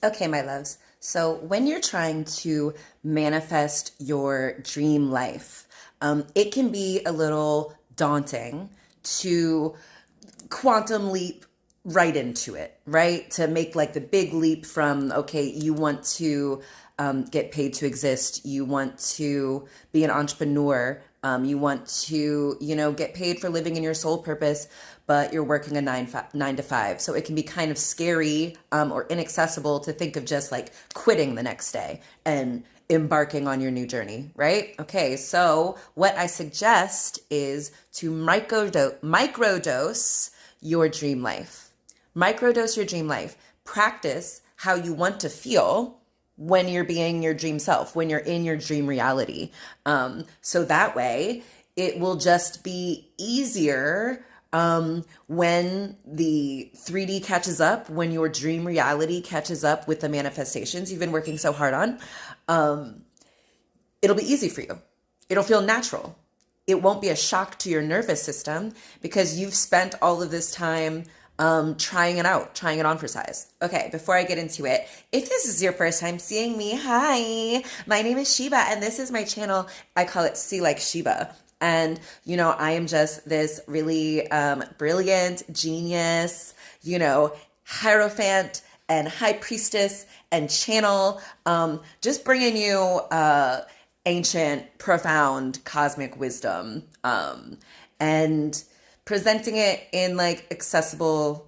Okay, my loves. So when you're trying to manifest your dream life, it can be a little daunting to quantum leap right into it, right? To make like the big leap from, okay, you want to get paid to exist, you want to be an entrepreneur, you want to, get paid for living in your soul purpose, but you're working a 9 to 5. So it can be kind of scary or inaccessible to think of just like quitting the next day and embarking on your new journey, right? Okay, so what I suggest is to microdose your dream life. Microdose your dream life. Practice how you want to feel when you're being your dream self, when you're in your dream reality. So that way it will just be easier when the 3D catches up, when your dream reality catches up with the manifestations you've been working so hard on. It'll be easy for you. It'll feel natural. It won't be a shock to your nervous system because you've spent all of this time trying it out, trying it on for size. Okay, before I get into it, if this is your first time seeing me, hi, my name is Sheba and this is my channel. I call it See Like Sheba. And, I am just this really brilliant genius, hierophant and high priestess and channel, just bringing you ancient, profound cosmic wisdom and presenting it in like accessible,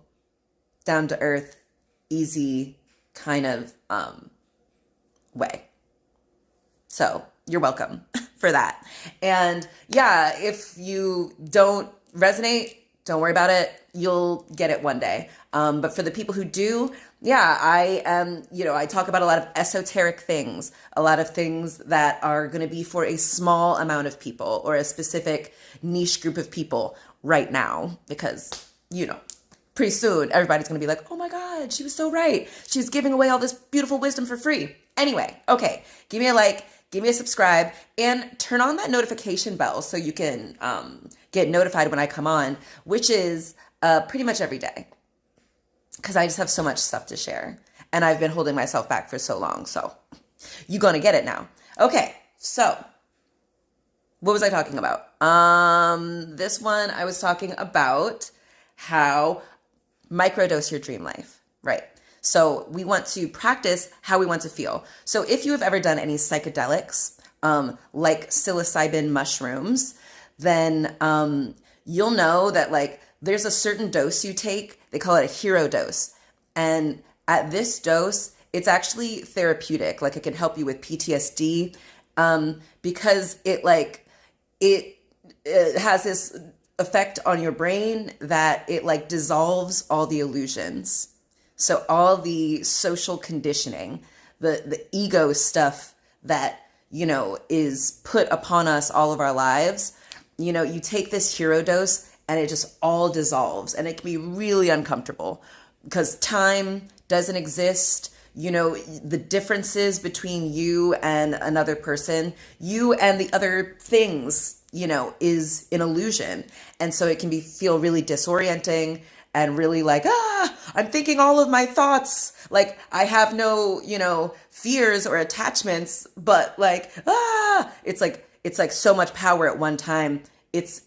down to earth, easy kind of way. So you're welcome for that. And yeah, if you don't resonate, don't worry about it. You'll get it one day. But for the people who do, yeah, I am, I talk about a lot of esoteric things, a lot of things that are going to be for a small amount of people or a specific niche group of people right now, because, pretty soon everybody's going to be like, oh my God, she was so right. She was giving away all this beautiful wisdom for free. Anyway, okay, give me a like, give me a subscribe, and turn on that notification bell so you can get notified when I come on, which is pretty much every day, because I just have so much stuff to share, and I've been holding myself back for so long, so you're going to get it now. Okay, so what was I talking about? This one, I was talking about how microdose your dream life, right? So we want to practice how we want to feel. So if you have ever done any psychedelics, like psilocybin mushrooms, then you'll know that like there's a certain dose you take. They call it a hero dose. And at this dose, it's actually therapeutic. Like it can help you with PTSD because it has this effect on your brain that it like dissolves all the illusions. So all the social conditioning, the ego stuff that, is put upon us all of our lives, you take this hero dose and it just all dissolves, and it can be really uncomfortable because time doesn't exist. The differences between you and another person, you and the other things, is an illusion. And so it can feel really disorienting and really like, I'm thinking all of my thoughts. Like I have no, fears or attachments, but like, it's like so much power at one time. It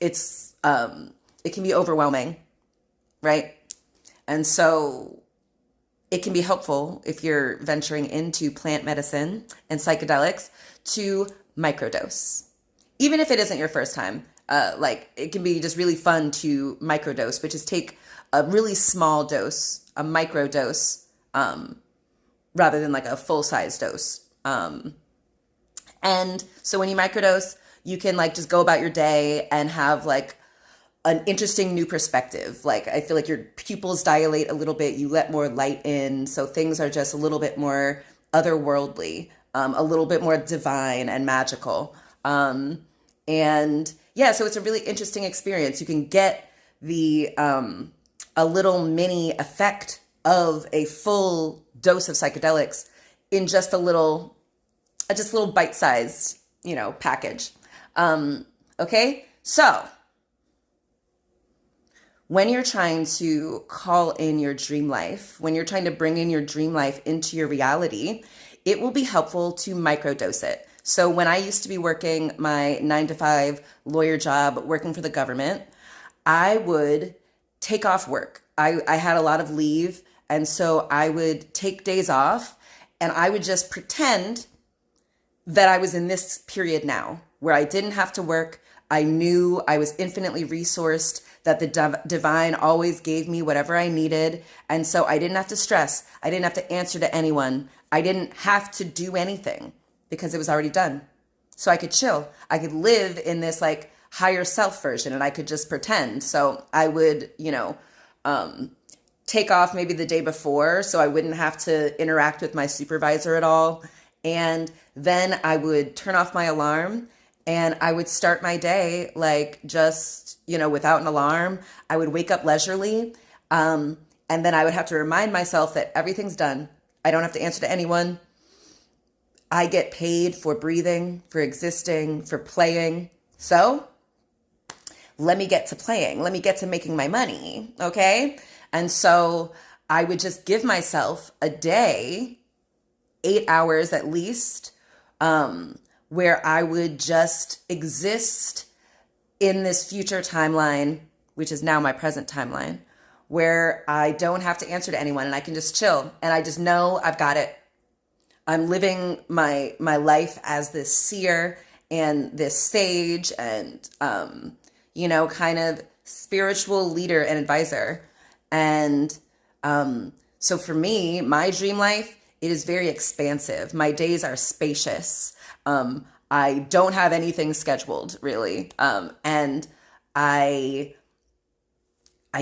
can be overwhelming, right? And so it can be helpful if you're venturing into plant medicine and psychedelics to microdose. Even if it isn't your first time, like it can be just really fun to microdose, which is take a really small dose, a microdose, rather than like a full-size dose. And so when you microdose, you can like just go about your day and have like an interesting new perspective. Like I feel like your pupils dilate a little bit, you let more light in, so things are just a little bit more otherworldly, a little bit more divine and magical. And yeah, so it's a really interesting experience. You can get the a little mini effect of a full dose of psychedelics in just a little bite-sized, package. Okay, so when you're trying to call in your dream life, when you're trying to bring in your dream life into your reality, it will be helpful to microdose it. So when I used to be working my 9 to 5 lawyer job, working for the government, I would take off work. I had a lot of leave. And so I would take days off and I would just pretend that I was in this period now where I didn't have to work. I knew I was infinitely resourced, that the divine always gave me whatever I needed. And so I didn't have to stress. I didn't have to answer to anyone. I didn't have to do anything because it was already done. So I could chill. I could live in this like higher self version and I could just pretend. So I would, take off maybe the day before so I wouldn't have to interact with my supervisor at all. And then I would turn off my alarm and I would start my day like just, without an alarm. I would wake up leisurely. And then I would have to remind myself that everything's done. I don't have to answer to anyone. I get paid for breathing, for existing, for playing. So let me get to playing. Let me get to making my money. Okay. And so I would just give myself a day, 8 hours at least, where I would just exist in this future timeline, which is now my present timeline, where I don't have to answer to anyone and I can just chill. And I just know I've got it. I'm living my life as this seer and this sage and, kind of spiritual leader and advisor. And so for me, my dream life, it is very expansive. My days are spacious. I don't have anything scheduled really. And I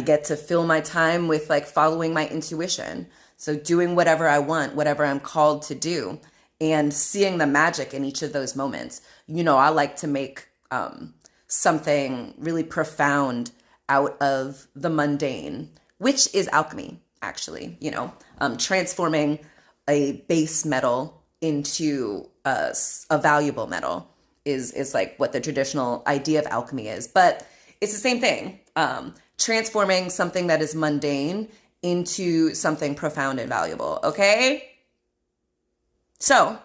get to fill my time with like following my intuition. So doing whatever I want, whatever I'm called to do, and seeing the magic in each of those moments. I like to make something really profound out of the mundane, which is alchemy, actually, transforming a base metal into a valuable metal is like what the traditional idea of alchemy is. But it's the same thing, transforming something that is mundane into something profound and valuable, okay? So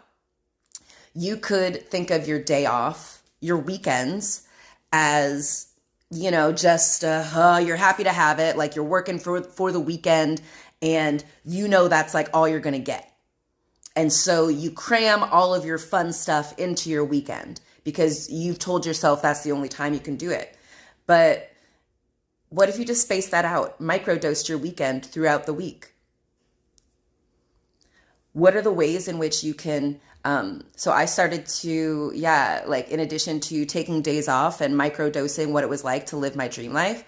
you could think of your day off, your weekends, as just you're happy to have it, like you're working for the weekend and that's like all you're gonna get. And so you cram all of your fun stuff into your weekend because you've told yourself that's the only time you can do it. But what if you just space that out, microdosed your weekend throughout the week? What are the ways in which you can, so I started to, in addition to taking days off and microdosing what it was like to live my dream life,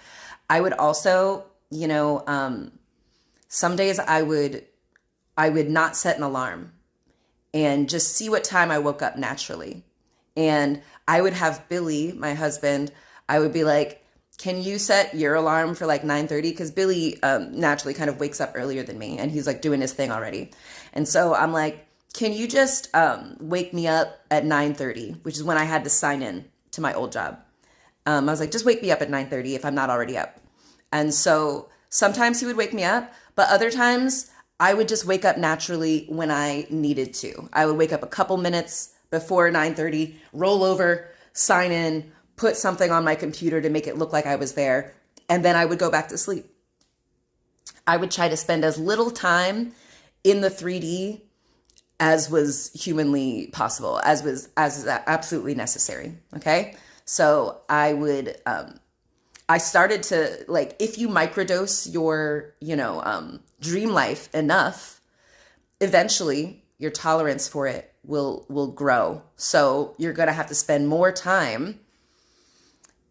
I would also, some days I would not set an alarm and just see what time I woke up naturally. And I would have Billy, my husband, I would be like, can you set your alarm for like 9:30? Because Billy naturally kind of wakes up earlier than me and he's like doing his thing already. And so I'm like, can you just wake me up at 9:30, which is when I had to sign in to my old job. I was like, just wake me up at 9:30 if I'm not already up. And so sometimes he would wake me up, but other times I would just wake up naturally when I needed to. I would wake up a couple minutes before 9:30, roll over, sign in, put something on my computer to make it look like I was there, and then I would go back to sleep. I would try to spend as little time in the 3D as was humanly possible, as is absolutely necessary. Okay. So I would, I started to like, if you microdose your, dream life enough, eventually your tolerance for it will grow. So you're going to have to spend more time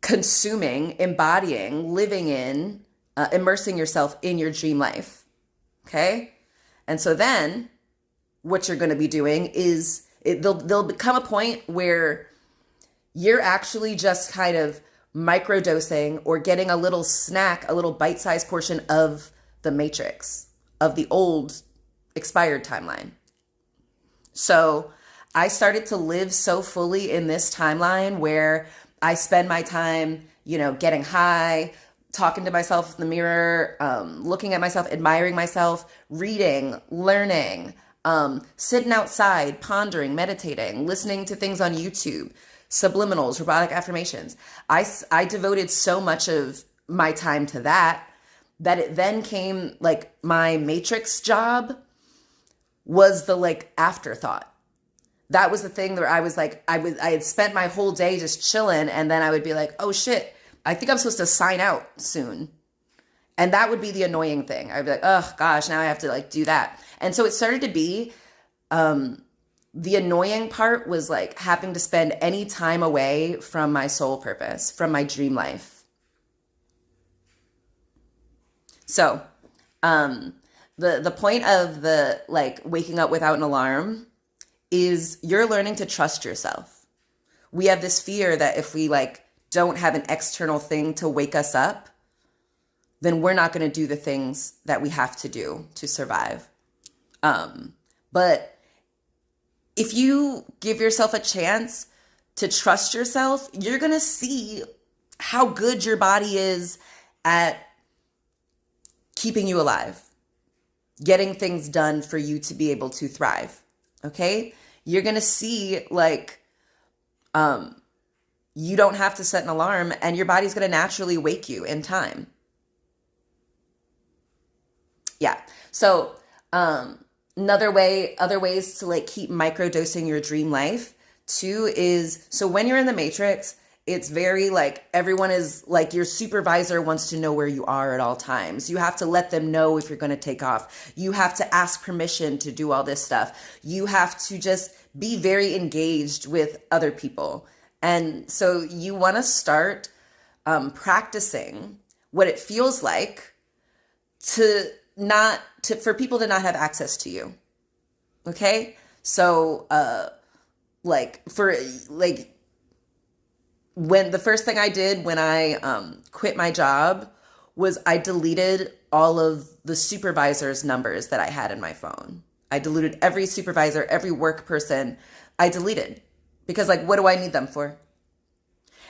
consuming, embodying, living in, immersing yourself in your dream life. Okay. And so then what you're going to be doing is there'll become a point where you're actually just kind of microdosing or getting a little snack, a little bite-sized portion of the matrix, of the old expired timeline. So I started to live so fully in this timeline where I spend my time, getting high, talking to myself in the mirror, looking at myself, admiring myself, reading, learning, sitting outside, pondering, meditating, listening to things on YouTube, subliminals, robotic affirmations. I devoted so much of my time to that it then came like my matrix job was the like afterthought. That was the thing where I was like, I had spent my whole day just chilling, and then I would be like, oh shit, I think I'm supposed to sign out soon. And that would be the annoying thing. I'd be like, oh gosh, now I have to like do that. And so it started to be, the annoying part was like having to spend any time away from my soul purpose, from my dream life. So, the point of the like waking up without an alarm is you're learning to trust yourself. We have this fear that if we like don't have an external thing to wake us up, then we're not going to do the things that we have to do to survive. But if you give yourself a chance to trust yourself, you're going to see how good your body is at keeping you alive, getting things done for you to be able to thrive. Okay? You're going to see like, you don't have to set an alarm, and your body's going to naturally wake you in time. Yeah. So, other ways to like keep microdosing your dream life too is, so when you're in the matrix, it's very like everyone is like your supervisor wants to know where you are at all times. You have to let them know if you're going to take off. You have to ask permission to do all this stuff. You have to just be very engaged with other people. And so you want to start practicing what it feels like for people to not have access to you. Okay? So when the first thing I did when I quit my job was I deleted all of the supervisors' numbers that I had in my phone. I deleted every supervisor, every work person I deleted, because like, what do I need them for?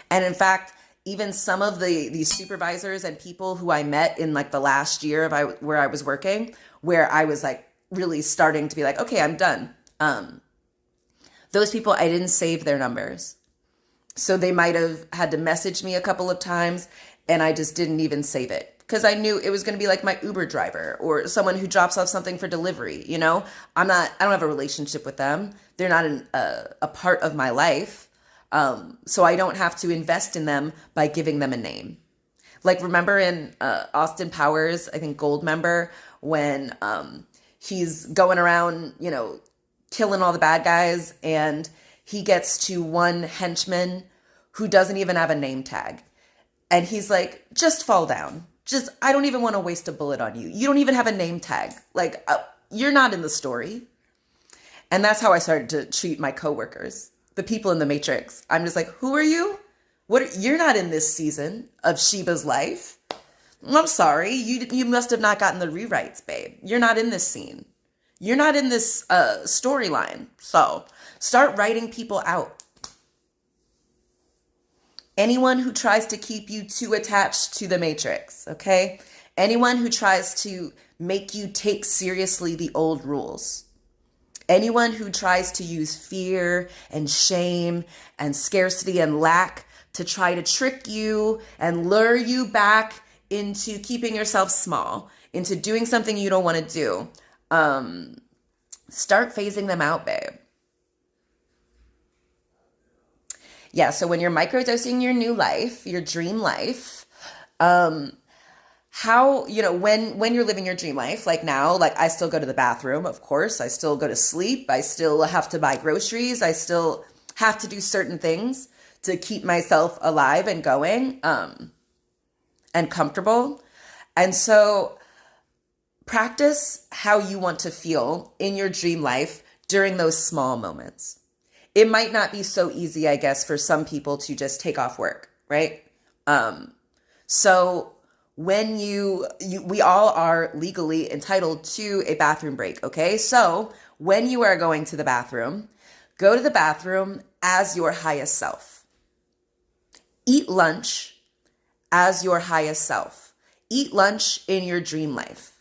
And in fact, even some of these supervisors and people who I met in like the last year where I was working, where I was like really starting to be like, okay, I'm done. Those people, I didn't save their numbers. So they might have had to message me a couple of times, and I just didn't even save it because I knew it was going to be like my Uber driver or someone who drops off something for delivery. You know, I don't have a relationship with them. They're not a part of my life. So I don't have to invest in them by giving them a name. Like, remember in Austin Powers, I think Goldmember, when he's going around, you know, killing all the bad guys, and he gets to one henchman who doesn't even have a name tag. And he's like, just fall down. I don't even want to waste a bullet on you. You don't even have a name tag. Like, you're not in the story. And that's how I started to treat my coworkers, the people in the Matrix. I'm just like, who are you? You're not in this season of Sheba's life. I'm sorry. You must have not gotten the rewrites, babe. You're not in this scene. You're not in this storyline. So start writing people out. Anyone who tries to keep you too attached to the Matrix, okay? Anyone who tries to make you take seriously the old rules. Anyone who tries to use fear and shame and scarcity and lack to try to trick you and lure you back into keeping yourself small, into doing something you don't want to do. Start phasing them out, babe. Yeah, so when you're microdosing your new life, your dream life, how, you know, when you're living your dream life, like now, like I still go to the bathroom, of course. I still go to sleep. I still have to buy groceries. I still have to do certain things to keep myself alive and going, and comfortable. And so practice how you want to feel in your dream life during those small moments. It might not be so easy, I guess, for some people to just take off work, right? So when we all are legally entitled to a bathroom break, okay? So when you are going to the bathroom, go to the bathroom as your highest self. Eat lunch as your highest self. Eat lunch in your dream life.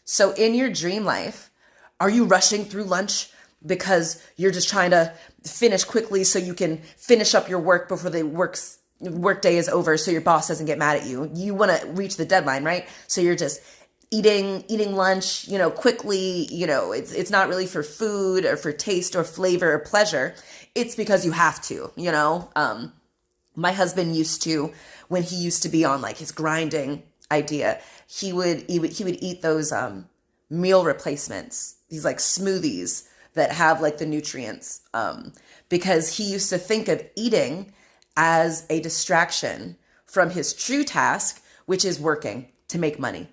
So in your dream life, are you rushing through lunch because you're just trying to finish quickly so you can finish up your work before the work day is over so your boss doesn't get mad at you? You want to reach the deadline, right? So you're just eating lunch, quickly, it's not really for food or for taste or flavor or pleasure. It's because you have to, my husband used to, when he used to be on like his grinding idea, he would eat those meal replacements, these like smoothies that have like the nutrients, because he used to think of eating as a distraction from his true task, which is working to make money,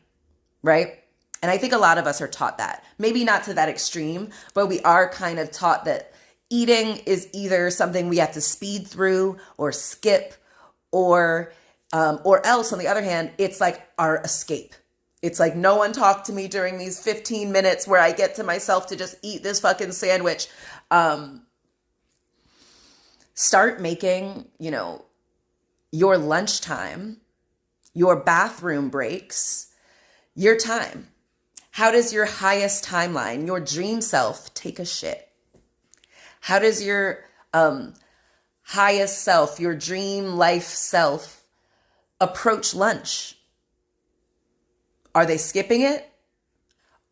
right? And I think a lot of us are taught that. Maybe not to that extreme, but we are kind of taught that eating is either something we have to speed through or skip, or else, on the other hand, it's like our escape. It's like, no one talk to me during these 15 minutes where I get to myself to just eat this fucking sandwich. Start making, your lunchtime, your bathroom breaks, your time. How does your highest timeline, your dream self, take a shit? How does your highest self, your dream life self, approach lunch? Are they skipping it?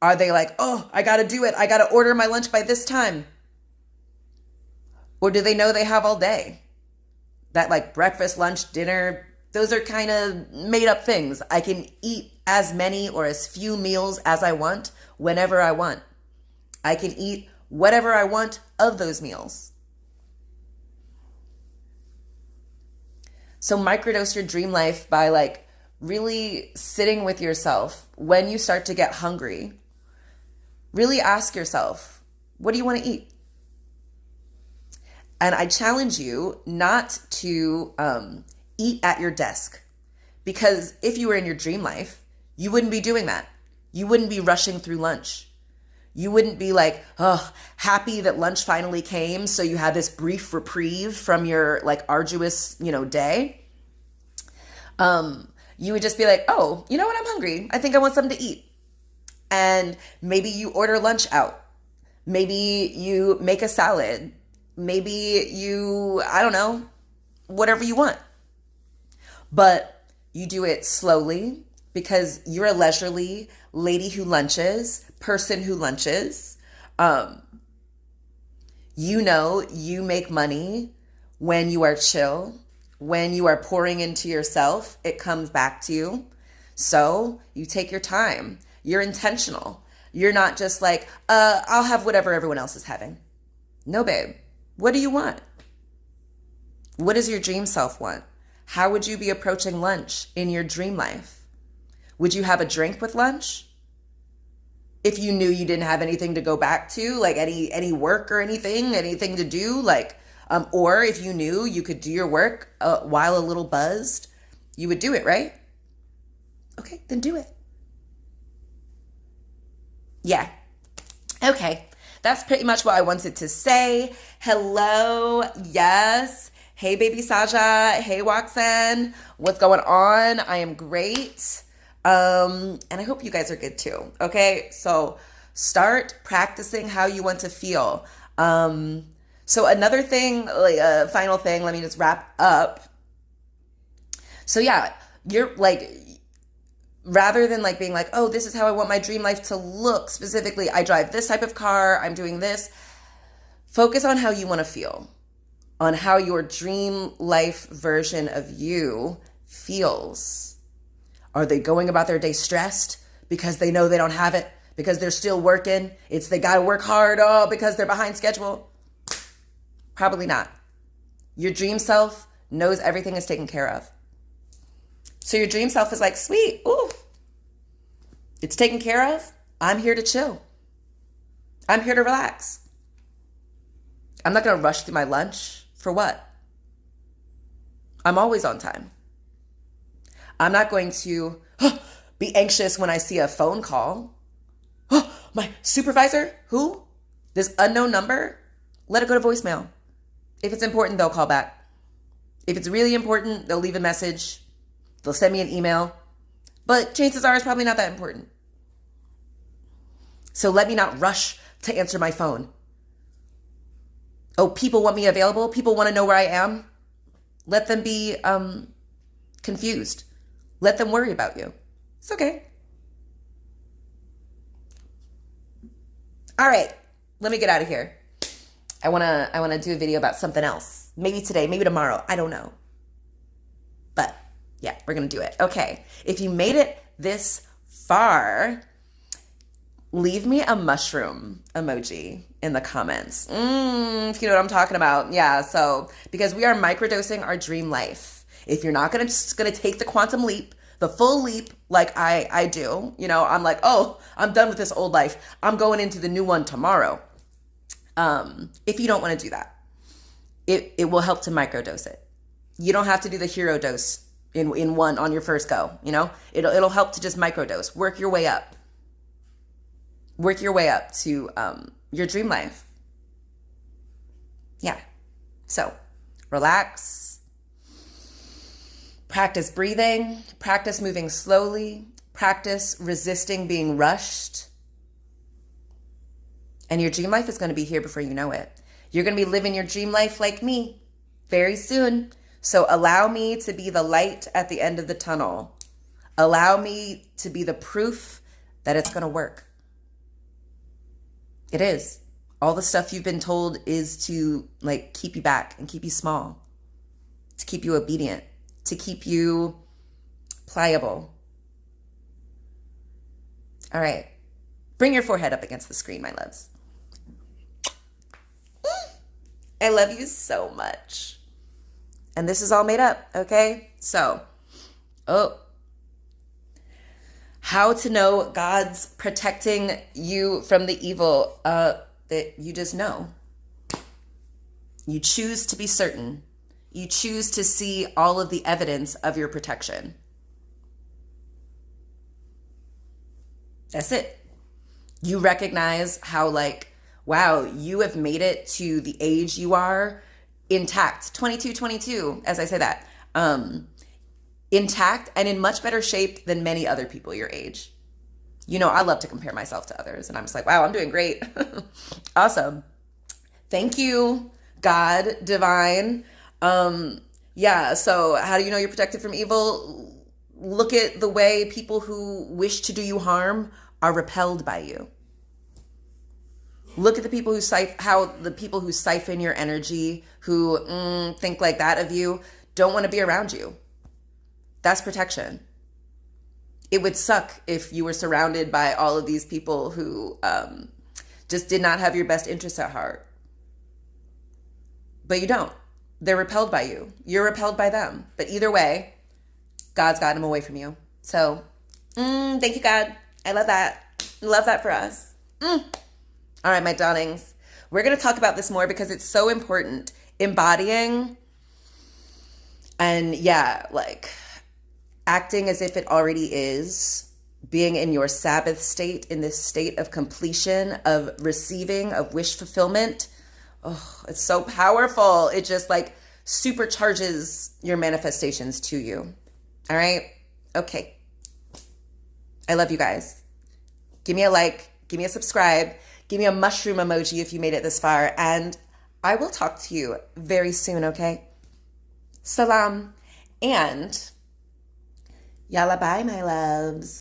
Are they like, oh, I got to do it. I got to order my lunch by this time? Or do they know they have all day? That like breakfast, lunch, dinner, those are kind of made up things. I can eat as many or as few meals as I want whenever I want. I can eat whatever I want of those meals. So microdose your dream life by like really sitting with yourself when you start to get hungry. Really ask yourself, what do you want to eat? And I challenge you not to eat at your desk, because if you were in your dream life, you wouldn't be doing that. You wouldn't be rushing through lunch. You wouldn't be like, oh, happy that lunch finally came, so you had this brief reprieve from your like arduous, day. You would just be like, oh, you know what? I'm hungry. I think I want something to eat. And maybe you order lunch out. Maybe you make a salad. Maybe you, I don't know, whatever you want. But you do it slowly because you're a leisurely lady who lunches, person who lunches. You make money when you are chill, when you are pouring into yourself, it comes back to you. So you take your time. You're intentional. You're not just like, I'll have whatever everyone else is having. No, babe. What do you want? What does your dream self want? How would you be approaching lunch in your dream life? Would you have a drink with lunch? If you knew you didn't have anything to go back to, like any work or anything to do, like, or if you knew you could do your work while a little buzzed, you would do it, right? Okay, then do it. Yeah. Okay. That's pretty much what I wanted to say. Hello. Yes. Hey, baby Saja. Hey, Waxen. What's going on? I am great. And I hope you guys are good too. Okay. So start practicing how you want to feel. So another thing, like final thing, let me just wrap up. So yeah, you're like, rather than like being like, oh, this is how I want my dream life to look specifically. I drive this type of car. I'm doing this. Focus on how you want to feel, on how your dream life version of you feels. Are they going about their day stressed because they know they don't have it, because they're still working? They got to work hard, because they're behind schedule? Probably not. Your dream self knows everything is taken care of. So your dream self is like, sweet, ooh, it's taken care of. I'm here to chill. I'm here to relax. I'm not going to rush through my lunch. For what? I'm always on time. I'm not going to be anxious when I see a phone call. My supervisor? Who? This unknown number? Let it go to voicemail. If it's important, they'll call back. If it's really important, they'll leave a message. They'll send me an email, but chances are it's probably not that important. So let me not rush to answer my phone. Oh, people want me available. People want to know where I am. Let them be confused. Let them worry about you. It's okay. All right, let me get out of here. I wanna do a video about something else. Maybe today, maybe tomorrow. I don't know. But yeah, we're gonna do it. Okay. If you made it this far, leave me a mushroom emoji in the comments. If you know what I'm talking about. Yeah, so because we are microdosing our dream life. If you're not just gonna take the quantum leap, the full leap like I do, you know, I'm like, oh, I'm done with this old life. I'm going into the new one tomorrow. If you don't want to do that, it will help to microdose it. You don't have to do the hero dose in one on your first go, you know? It'll help to just microdose. Work your way up. Work your way up to your dream life. Yeah. So, relax. Practice breathing, practice moving slowly, practice resisting being rushed. And your dream life is going to be here before you know it. You're going to be living your dream life like me very soon. So allow me to be the light at the end of the tunnel. Allow me to be the proof that it's going to work. It is. All the stuff you've been told is to like keep you back and keep you small, to keep you obedient, to keep you pliable. All right. Bring your forehead up against the screen, my loves. I love you so much. And this is all made up, okay? So, how to know God's protecting you from the evil that you just know. You choose to be certain. You choose to see all of the evidence of your protection. That's it. You recognize how wow, you have made it to the age you are intact. 22, as I say that. Intact and in much better shape than many other people your age. You know, I love to compare myself to others and I'm just like, wow, I'm doing great. Awesome. Thank you, God, divine. Yeah, so how do you know you're protected from evil? Look at the way people who wish to do you harm are repelled by you. Look at the people who siphon your energy, who think like that of you, don't want to be around you. That's protection. It would suck if you were surrounded by all of these people who just did not have your best interests at heart. But you don't. They're repelled by you. You're repelled by them. But either way, God's got them away from you. So, thank you, God. I love that. Love that for us. All right, my darlings. We're going to talk about this more because it's so important. Embodying and acting as if it already is. Being in your Sabbath state, in this state of completion, of receiving, of wish fulfillment. Oh, it's so powerful. It just supercharges your manifestations to you. All right? Okay. I love you guys. Give me a like. Give me a subscribe. Give me a mushroom emoji if you made it this far. And I will talk to you very soon, okay? Salam. And yalla bye, my loves.